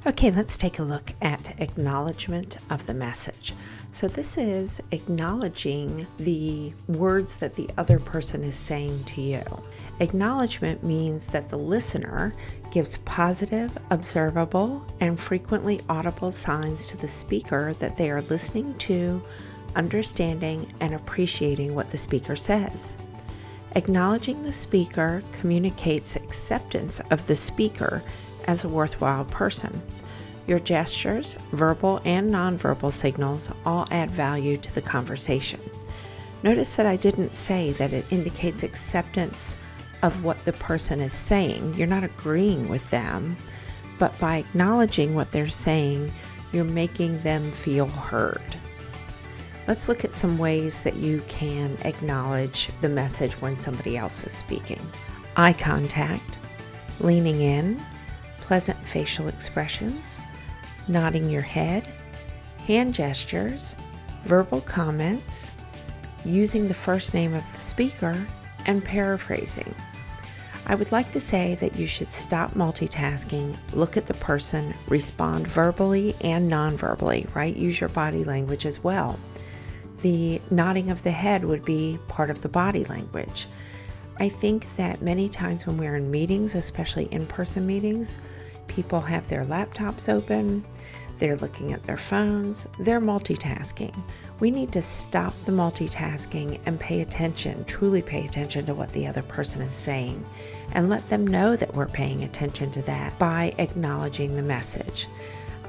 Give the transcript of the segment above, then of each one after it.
Okay, let's take a look at acknowledgement of the message. So this is acknowledging the words that the other person is saying to you. Acknowledgement means that the listener gives positive, observable, and frequently audible signs to the speaker that they are listening to, understanding, and appreciating what the speaker says. Acknowledging the speaker communicates acceptance of the speaker as a worthwhile person. Your gestures, verbal and nonverbal signals all add value to the conversation. Notice that I didn't say that it indicates acceptance of what the person is saying. You're not agreeing with them, but by acknowledging what they're saying, you're making them feel heard. Let's look at some ways that you can acknowledge the message when somebody else is speaking. Eye contact, leaning in, pleasant facial expressions, nodding your head, hand gestures, verbal comments, using the first name of the speaker, and paraphrasing. I would like to say that you should stop multitasking, look at the person, respond verbally and non-verbally, right? Use your body language as well. The nodding of the head would be part of the body language. I think that many times when we're in meetings, especially in-person meetings, people have their laptops open, they're looking at their phones, they're multitasking. We need to stop the multitasking and pay attention, truly pay attention to what the other person is saying, and let them know that we're paying attention to that by acknowledging the message.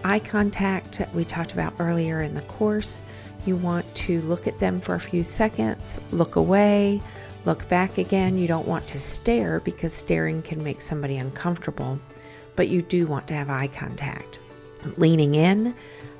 Eye contact, we talked about earlier in the course. You want to look at them for a few seconds, look away, look back again. You don't want to stare because staring can make somebody uncomfortable, but you do want to have eye contact. Leaning in,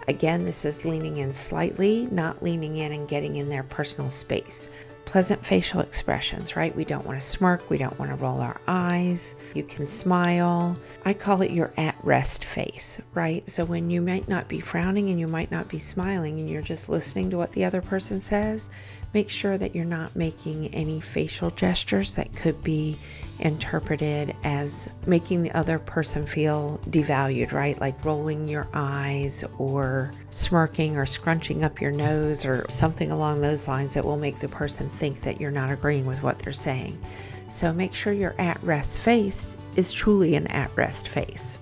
again, this is leaning in slightly, not leaning in and getting in their personal space. Pleasant facial expressions, right? We don't want to smirk. We don't want to roll our eyes. You can smile. I call it your at-rest face, right? So when you might not be frowning and you might not be smiling and you're just listening to what the other person says, make sure that you're not making any facial gestures that could be interpreted as making the other person feel devalued, right? Like rolling your eyes or smirking or scrunching up your nose or something along those lines that will make the person think that you're not agreeing with what they're saying. So make sure your at-rest face is truly an at-rest face.